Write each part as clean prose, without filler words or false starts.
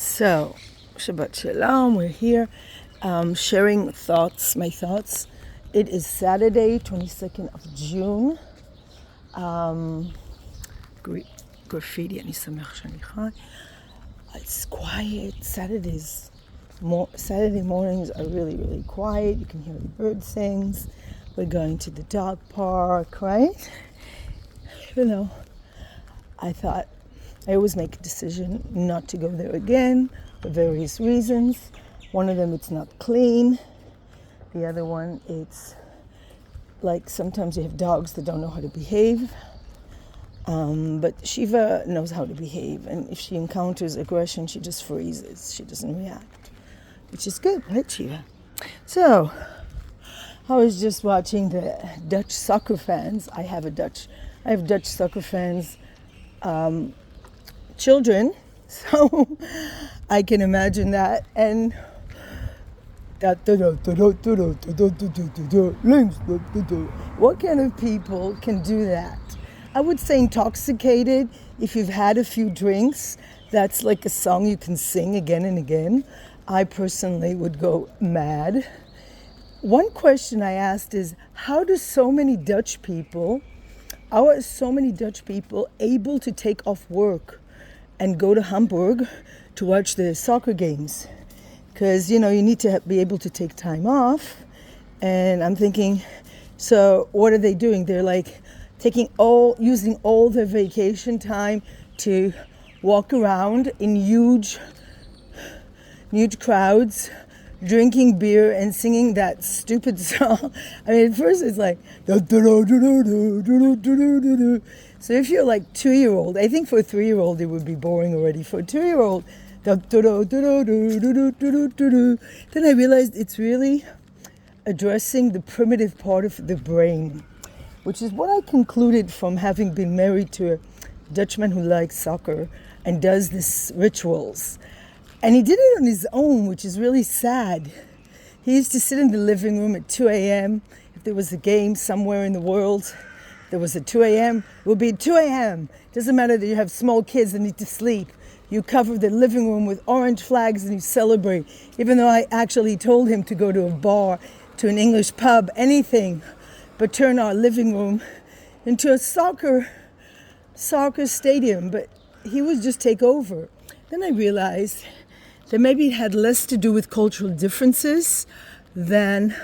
So, Shabbat Shalom, we're here sharing my thoughts. It is Saturday, 22nd of June. Graffiti, אני שמח שאני חי. It's quiet. Saturday mornings are really, really quiet. You can hear the bird sings. We're going to the dog park, right? Even though I always make a decision not to go there again for various reasons. One of them, it's not clean. The other one, it's like sometimes you have dogs that don't know how to behave. But Shiva knows how to behave, and if she encounters aggression, she just freezes. She doesn't react, which is good, right, Shiva? So, I was just watching the Dutch soccer fans. I have Dutch soccer fans, children, so I can imagine that. And what kind of people can do that? I would say intoxicated. If you've had a few drinks, that's like a song you can sing again and again. I personally would go mad. One question I asked is, how are so many Dutch people able to take off work and go to Hamburg to watch the soccer games? Because, you need to be able to take time off. And I'm thinking, so what are they doing? They're like using all their vacation time to walk around in huge crowds, drinking beer and singing that stupid song. I mean, at first it's like, so if you're like 2-year-old, I think for a 3-year-old it would be boring already. For a 2-year-old, then I realized it's really addressing the primitive part of the brain, which is what I concluded from having been married to a Dutchman who likes soccer and does these rituals. And he did it on his own, which is really sad. He used to sit in the living room at 2 a.m. If there was a game somewhere in the world, there was at 2 a.m., it would be at 2 a.m. Doesn't matter that you have small kids that need to sleep. You cover the living room with orange flags and you celebrate. Even though I actually told him to go to a bar, to an English pub, anything, but turn our living room into a soccer stadium. But he would just take over. Then I realized that maybe it had less to do with cultural differences than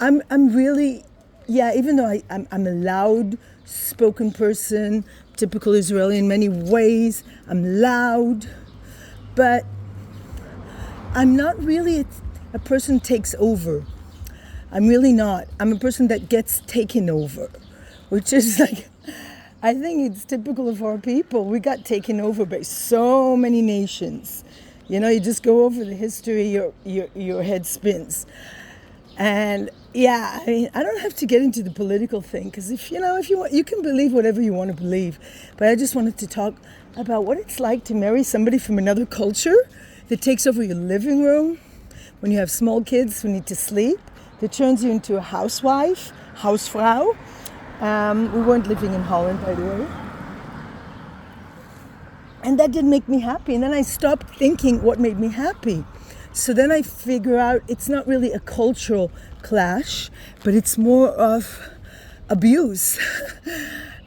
I'm really, even though I'm a loud spoken person, typical Israeli in many ways, I'm loud, but I'm not really a person who takes over. I'm really not. I'm a person that gets taken over, which is like, I think it's typical of our people. We got taken over by so many nations. You just go over the history, your head spins. And I mean, I don't have to get into the political thing, because if you want, you can believe whatever you want to believe. But I just wanted to talk about what it's like to marry somebody from another culture that takes over your living room when you have small kids who need to sleep, that turns you into a hausfrau. We weren't living in Holland, by the way. And that didn't make me happy. And then I stopped thinking what made me happy. So then I figure out it's not really a cultural clash, but it's more of abuse.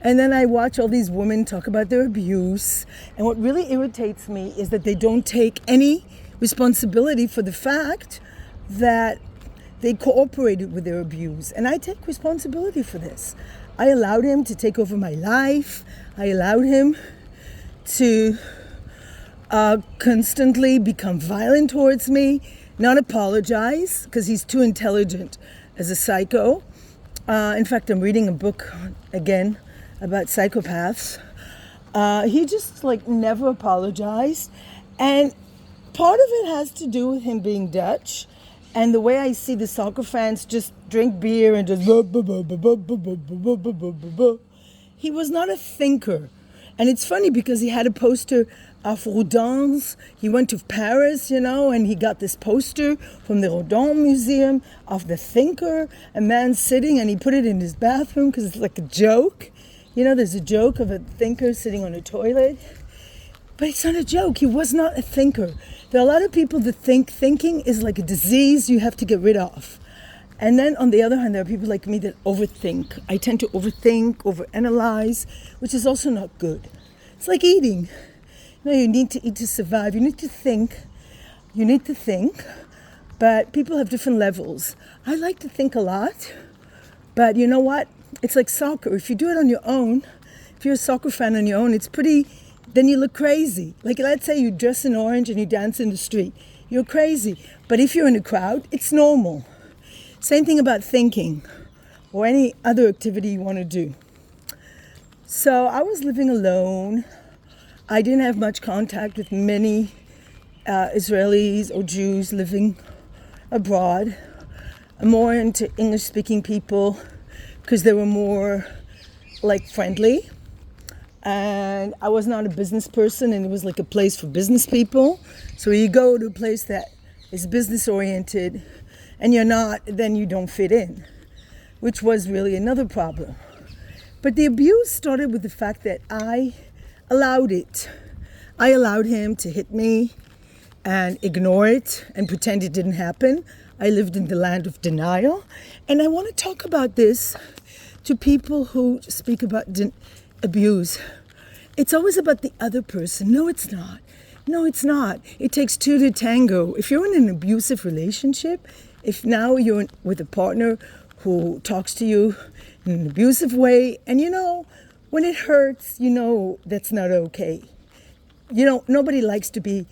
And then I watch all these women talk about their abuse. And what really irritates me is that they don't take any responsibility for the fact that they cooperated with their abuse. And I take responsibility for this. I allowed him to take over my life. I allowed him to constantly become violent towards me, not apologize, because he's too intelligent as a psycho. In fact, I'm reading a book again about psychopaths. He just never apologized. And part of it has to do with him being Dutch. And the way I see the soccer fans just drink beer and just he was not a thinker. And it's funny because he had a poster of Rodin's. He went to Paris, and he got this poster from the Rodin Museum of the thinker, a man sitting, and he put it in his bathroom because it's like a joke. There's a joke of a thinker sitting on a toilet. But it's not a joke. He was not a thinker. There are a lot of people that think thinking is like a disease you have to get rid of. And then on the other hand, there are people like me that overthink. I tend to overthink, overanalyze, which is also not good. It's like eating. You need to eat to survive. You need to think. But people have different levels. I like to think a lot. But you know what? It's like soccer. If you do it on your own, if you're a soccer fan on your own, then you look crazy. Like let's say you dress in orange and you dance in the street. You're crazy. But if you're in a crowd, it's normal. Same thing about thinking or any other activity you want to do. So I was living alone. I didn't have much contact with many Israelis or Jews living abroad. I'm more into English-speaking people because they were more like friendly. And I was not a business person, and it was like a place for business people. So you go to a place that is business-oriented and you're not, then you don't fit in, which was really another problem. But the abuse started with the fact that I allowed it. I allowed him to hit me and ignore it and pretend it didn't happen. I lived in the land of denial. And I want to talk about this to people who speak about abuse. It's always about the other person. No, it's not. No, it's not. It takes two to tango. If you're in an abusive relationship, if now you're with a partner who talks to you in an abusive way, and when it hurts, that's not okay. Nobody likes to be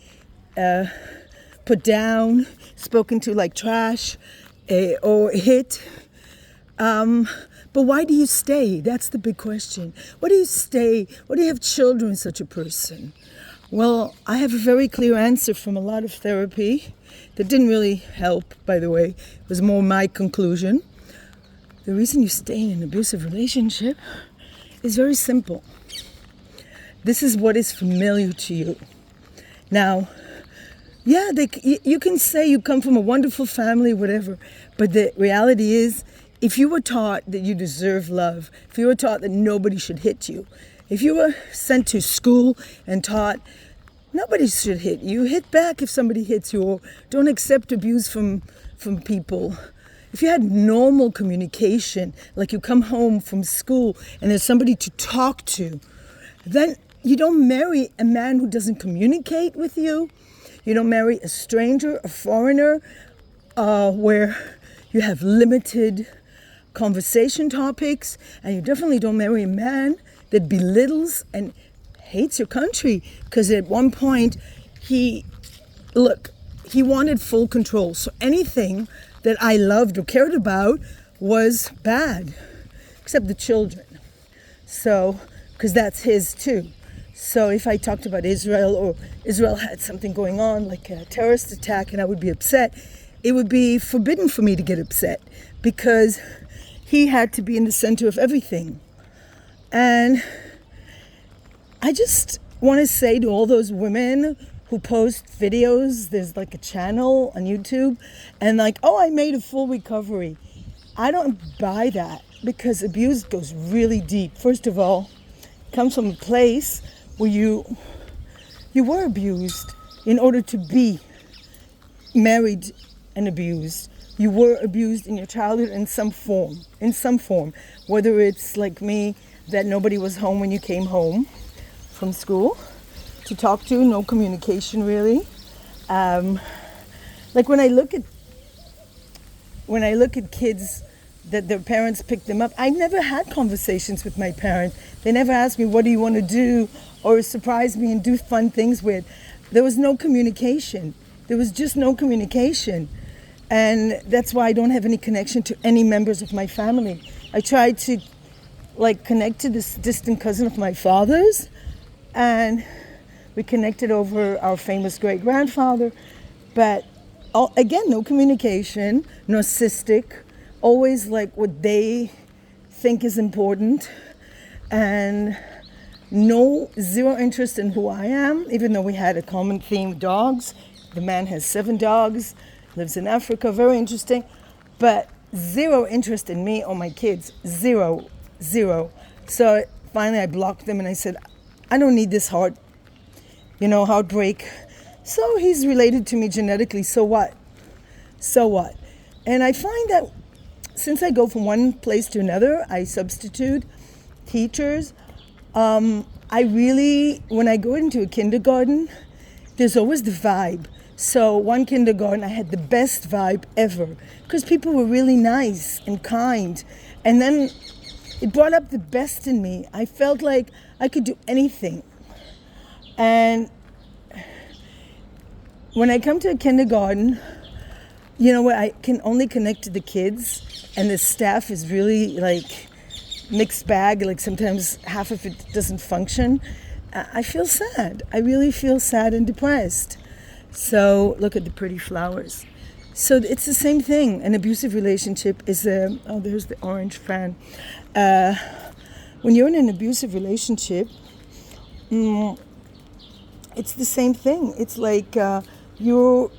put down, spoken to like trash, or hit. But why do you stay? That's the big question. Why do you stay? Why do you have children with such a person? Well, I have a very clear answer from a lot of therapy that didn't really help, by the way. It was more my conclusion. The reason you stay in an abusive relationship is very simple. This is what is familiar to you. Now, yeah, you can say you come from a wonderful family, whatever, but the reality is, if you were taught that you deserve love, if you were taught that nobody should hit you, if you were sent to school and taught nobody should hit you, hit back if somebody hits you, or don't accept abuse from people. If you had normal communication, like you come home from school and there's somebody to talk to, then you don't marry a man who doesn't communicate with you. You don't marry a stranger, a foreigner, where you have limited conversation topics, and you definitely don't marry a man that belittles and hates your country, because at one point he wanted full control. So anything that I loved or cared about was bad, except the children. So, because that's his too. So if I talked about Israel, or Israel had something going on, like a terrorist attack, and I would be upset, it would be forbidden for me to get upset, because he had to be in the center of everything. And I just want to say to all those women who post videos, there's like a channel on YouTube, and like, oh, I made a full recovery. I don't buy that, because abuse goes really deep. First of all, it comes from a place where you were abused in order to be married and abused. You were abused in your childhood in some form, whether it's like me, that nobody was home when you came home from school to talk to, no communication really. Like when I look at kids that their parents picked them up, I never had conversations with my parents. They never asked me, what do you want to do? Or surprise me and do fun things with. There was no communication. There was just no communication. And that's why I don't have any connection to any members of my family. I tried to connect to this distant cousin of my father's, and we connected over our famous great-grandfather. But again, no communication, narcissistic, always like what they think is important, and zero interest in who I am, even though we had a common theme, dogs. The man has 7 dogs, lives in Africa, very interesting, but zero interest in me or my kids, zero. So finally I blocked them and I said, I don't need this heart, heartbreak. So he's related to me genetically. So what? So what? And I find that since I go from one place to another, I substitute teachers. I really, when I go into a kindergarten, there's always the vibe. So one kindergarten, I had the best vibe ever because people were really nice and kind. And then it brought up the best in me. I felt like I could do anything. And when I come to a kindergarten, where I can only connect to the kids and the staff is really like mixed bag, like sometimes half of it doesn't function, I feel sad. I really feel sad and depressed. So look at the pretty flowers. So it's the same thing. An abusive relationship is there's the orange fan. When you're in an abusive relationship, it's the same thing. It's like you're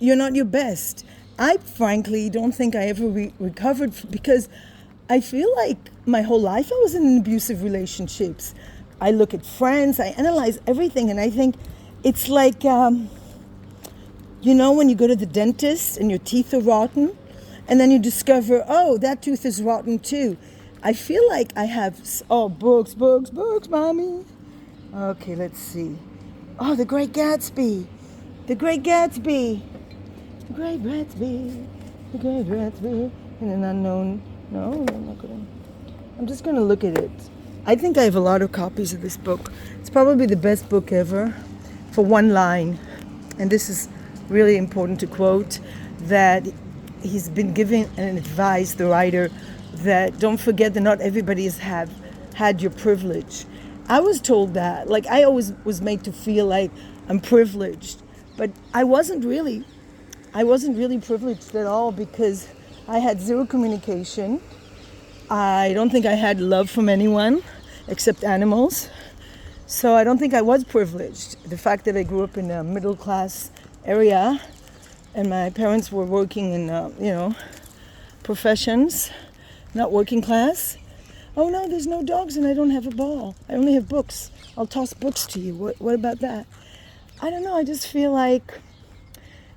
not your best. I frankly don't think I ever recovered because I feel like my whole life I was in abusive relationships. I look at friends, I analyze everything, and I think it's like, when you go to the dentist and your teeth are rotten, and then you discover, oh, that tooth is rotten too. I feel like I have, books, mommy. Okay, let's see. Oh, The Great Gatsby. The Great Gatsby. The Great Gatsby. The Great Gatsby. In an unknown. No, I'm not going to. I'm just going to look at it. I think I have a lot of copies of this book. It's probably the best book ever for one line. And this is really important to quote, that he's been giving an advice, the writer, that don't forget that not everybody has had your privilege. I was told that, like I always was made to feel like I'm privileged, but I wasn't really privileged at all because I had zero communication. I don't think I had love from anyone except animals. So I don't think I was privileged. The fact that I grew up in a middle class area and my parents were working in, professions, not working class. Oh no, there's no dogs and I don't have a ball. I only have books. I'll toss books to you. What about that? I don't know. I just feel like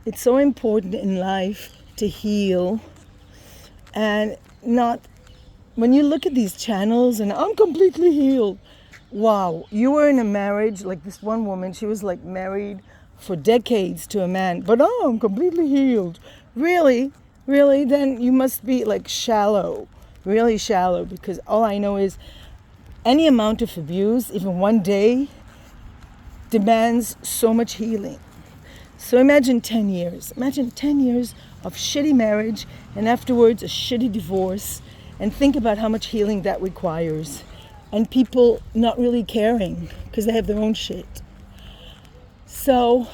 it's so important in life to heal and not, when you look at these channels and I'm completely healed. Wow, you were in a marriage, like this one woman, she was like married for decades to a man, but I'm completely healed. Really? Then you must be like shallow, really shallow, because all I know is any amount of abuse, even one day, demands so much healing. So imagine 10 years. Imagine 10 years of shitty marriage and afterwards a shitty divorce, and think about how much healing that requires. And people not really caring because they have their own shit. So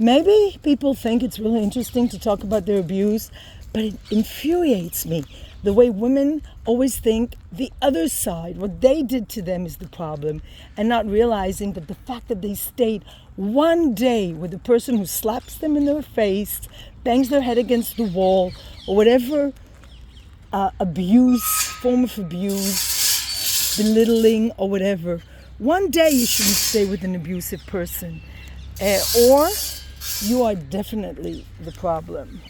maybe people think it's really interesting to talk about their abuse, but it infuriates me. The way women always think the other side, what they did to them is the problem, and not realizing that the fact that they stayed one day with the person who slaps them in their face, bangs their head against the wall, or whatever form of abuse, belittling or whatever. One day you shouldn't stay with an abusive person, or you are definitely the problem.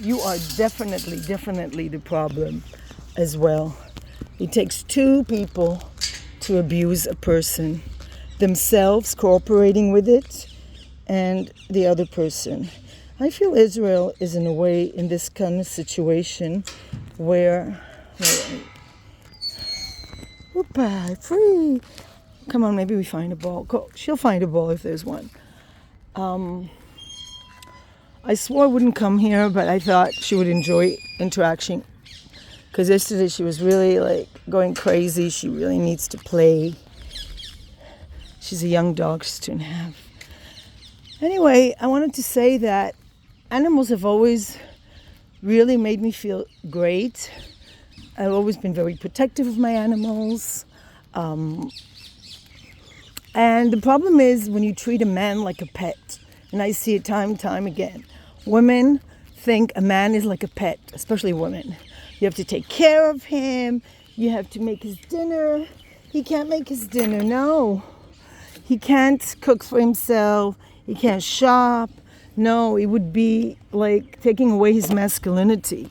You are definitely the problem as well. It takes two people to abuse a person, themselves cooperating with it and the other person. I feel Israel is in a way in this kind of situation where, free. Come on, maybe we find a ball. She'll find a ball if there's one. I swore I wouldn't come here, but I thought she would enjoy interaction. Because yesterday she was really like going crazy. She really needs to play. She's a young dog, she's 2.5. Anyway, I wanted to say that animals have always really made me feel great. I've always been very protective of my animals. And the problem is when you treat a man like a pet, and I see it time and time again. Women think a man is like a pet, especially women. You have to take care of him. You have to make his dinner. He can't make his dinner, no. he can't cook for himself, he can't shop. No, it would be like taking away his masculinity.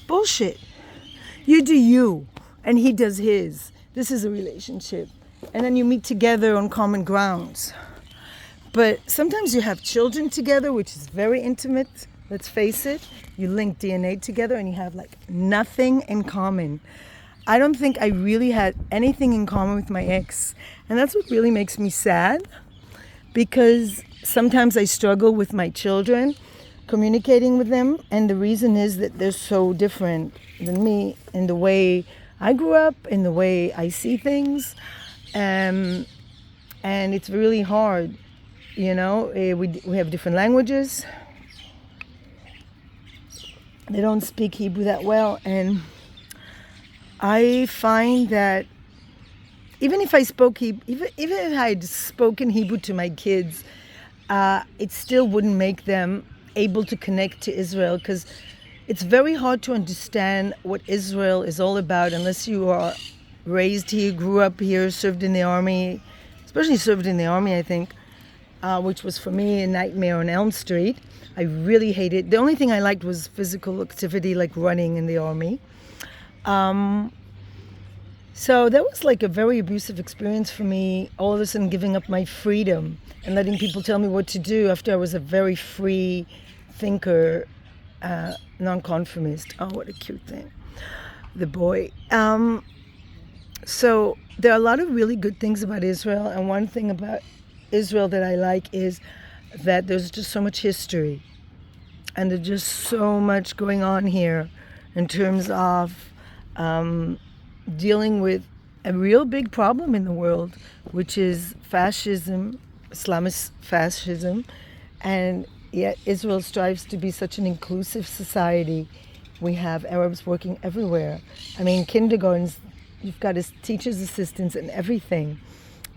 Bullshit. You do you, and he does his. This is a relationship. And then you meet together on common grounds. But sometimes you have children together, which is very intimate, let's face it. You link DNA together and you have like nothing in common. I don't think I really had anything in common with my ex. And that's what really makes me sad, because sometimes I struggle with my children, communicating with them. And the reason is that they're so different than me in the way I grew up, in the way I see things. And it's really hard, you know. We have different languages. They don't speak Hebrew that well, and I find that even if I spoke Hebrew, even if I'd spoken Hebrew to my kids, it still wouldn't make them able to connect to Israel, because it's very hard to understand what Israel is all about unless you are raised here, grew up here, served in the army, especially served in the army, I think, which was for me a nightmare on Elm Street. I really hated it. The only thing I liked was physical activity, like running in the army. So that was like a very abusive experience for me, all of a sudden giving up my freedom and letting people tell me what to do after I was a very free thinker, nonconformist. Oh, what a cute thing. The boy. So there are a lot of really good things about Israel, and one thing about Israel that I like is that there's just so much history, and there's just so much going on here in terms of dealing with a real big problem in the world, which is fascism, Islamist fascism, and yet Israel strives to be such an inclusive society. We have Arabs working everywhere. I mean, kindergartens, you've got teachers' assistants and everything.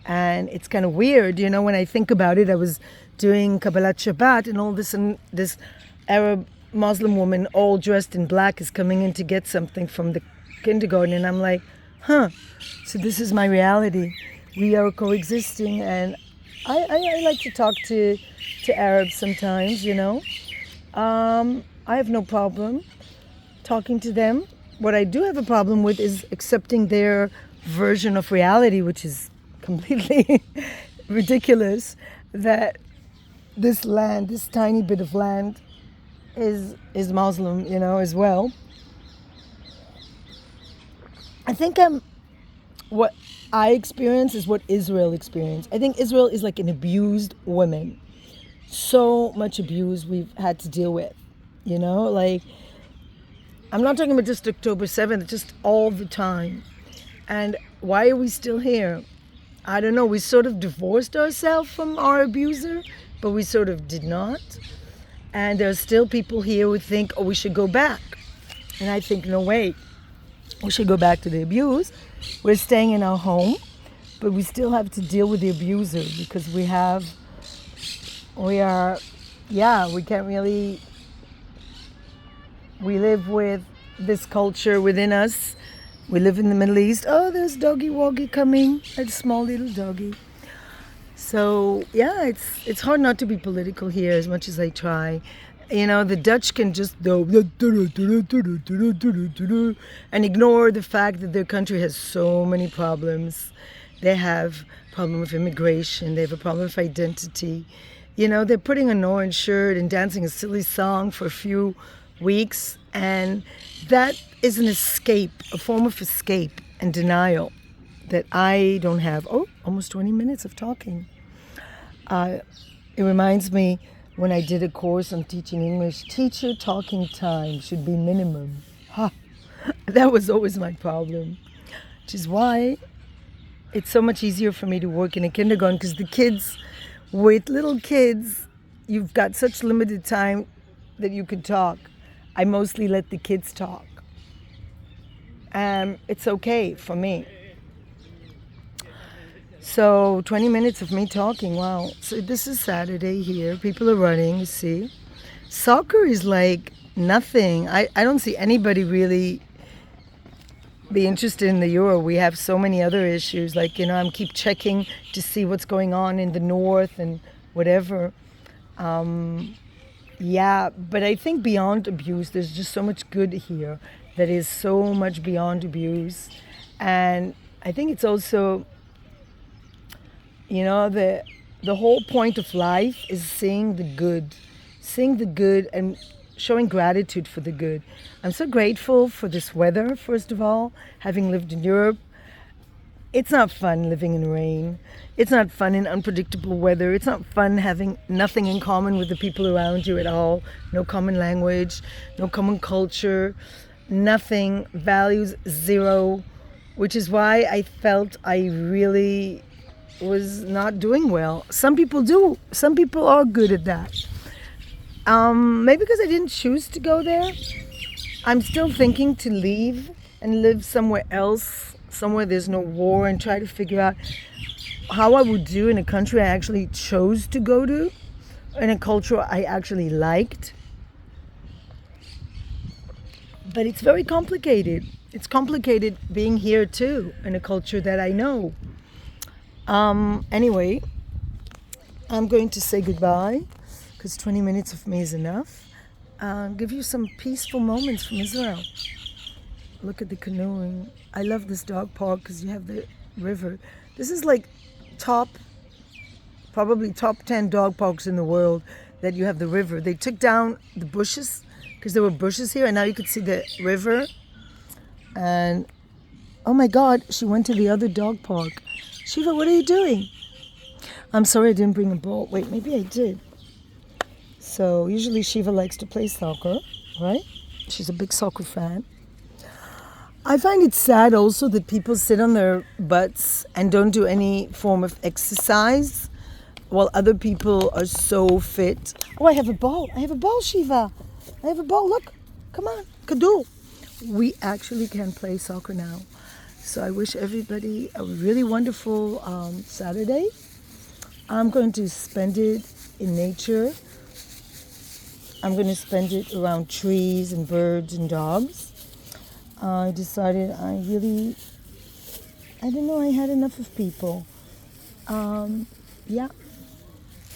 And it's kind of weird, you know, when I think about it. I was doing Kabbalat Shabbat, and all this, and this Arab Muslim woman all dressed in black is coming in to get something from the kindergarten, and I'm like, so this is my reality. We are coexisting, and I like to talk to Arabs sometimes, you know. I have no problem talking to them. What I do have a problem with is accepting their version of reality, which is completely ridiculous, that this land, this tiny bit of land, is Muslim, you know, as well. I think what I experience is what Israel experienced. I think Israel is like an abused woman. So much abuse we've had to deal with, you know, like, I'm not talking about just October 7th, just all the time. And why are we still here? I don't know. We sort of divorced ourselves from our abuser, but we sort of did not. And there are still people here who think, oh, we should go back. And I think, no, wait. We should go back to the abuse. We're staying in our home, but we still have to deal with the abuser, because we can't really, we live with this culture within us. We live in the Middle East. Oh, there's Doggy Woggy coming, a small little doggy. So yeah, it's hard not to be political here as much as I try. You know, the Dutch can just go and ignore the fact that their country has so many problems. They have a problem with immigration. They have a problem with identity. You know, they're putting an orange shirt and dancing a silly song for a few weeks, and that is an escape, a form of escape and denial that I don't have. Oh, almost 20 minutes of talking. It reminds me when I did a course on teaching English, teacher talking time should be minimum. That was always my problem, which is why it's so much easier for me to work in a kindergarten, because the kids, with little kids, you've got such limited time that you can talk. I mostly let the kids talk. It's okay for me. So 20 minutes of me talking, wow. So this is Saturday here. People are running, you see. Soccer is like nothing. I don't see anybody really be interested in the euro. We have so many other issues, like, I'm keep checking to see what's going on in the north and whatever. Yeah, but I think beyond abuse, there's just so much good here that is so much beyond abuse. And I think it's also, the whole point of life is seeing the good and showing gratitude for the good. I'm so grateful for this weather, first of all, having lived in Europe. It's not fun living in rain. It's not fun in unpredictable weather. It's not fun having nothing in common with the people around you at all. No common language, no common culture, nothing, values zero, which is why I felt I really was not doing well. Some people do. Some people are good at that. Maybe because I didn't choose to go there. I'm still thinking to leave and live somewhere else, somewhere there's no war, and try to figure out how I would do in a country I actually chose to go to, in a culture I actually liked. But it's very complicated. It's complicated being here too, in a culture that I know. Anyway, I'm going to say goodbye, because 20 minutes of me is enough. Give you some peaceful moments from Israel. Look at the canoeing. I love this dog park because you have the river. This is like probably top 10 dog parks in the world, that you have the river. They took down the bushes because there were bushes here, and now you could see the river. And oh my God, she went to the other dog park. Shiva, what are you doing? I'm sorry I didn't bring a ball. Wait, maybe I did. So usually Shiva likes to play soccer, right? She's a big soccer fan. I find it sad also that people sit on their butts and don't do any form of exercise while other people are so fit. Oh, I have a ball. I have a ball, Shiva. I have a ball. Look. Come on. Kadu. We actually can play soccer now. So I wish everybody a really wonderful Saturday. I'm going to spend it in nature. I'm going to spend it around trees and birds and dogs. I decided I don't know, I had enough of people. Yeah.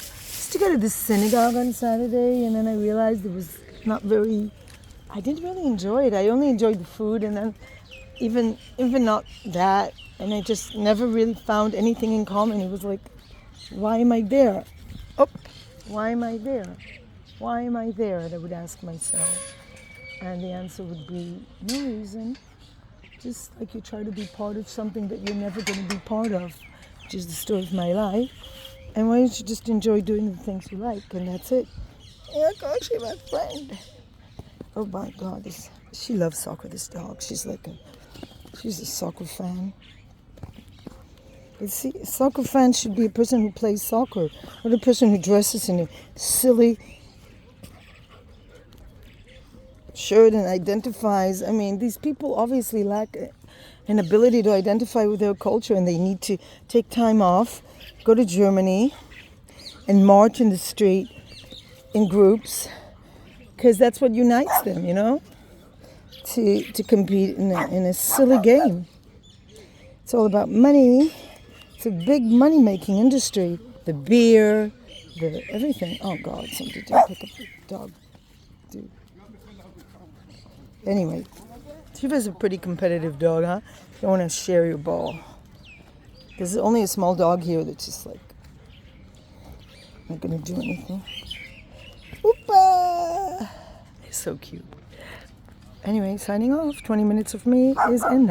Just to go to the synagogue on Saturday, and then I realized it was I didn't really enjoy it. I only enjoyed the food, and then even not that, and I just never really found anything in common. It was like, why am I there? Oh, why am I there? Why am I there? I would ask myself. And the answer would be, no reason. Just like you try to be part of something that you're never going to be part of, which is the story of my life. And why don't you just enjoy doing the things you like, and that's it. Yeah, gosh, she's my friend. Oh my God, she loves soccer, this dog. She's a soccer fan. But see, a soccer fan should be a person who plays soccer, not a person who dresses in a silly shirt and identifies. I mean, these people obviously lack an ability to identify with their culture, and they need to take time off, go to Germany, and march in the street in groups, because that's what unites them, to compete in a silly game. It's all about money. It's a big money-making industry. The beer, the everything. Oh God, somebody did pick up the dog. Dude. Anyway, Shiva's a pretty competitive dog, huh? You don't want to share your ball. There's only a small dog here that's just like, not going to do anything. Oopa! He's so cute. Anyway, signing off. 20 minutes of me is in now.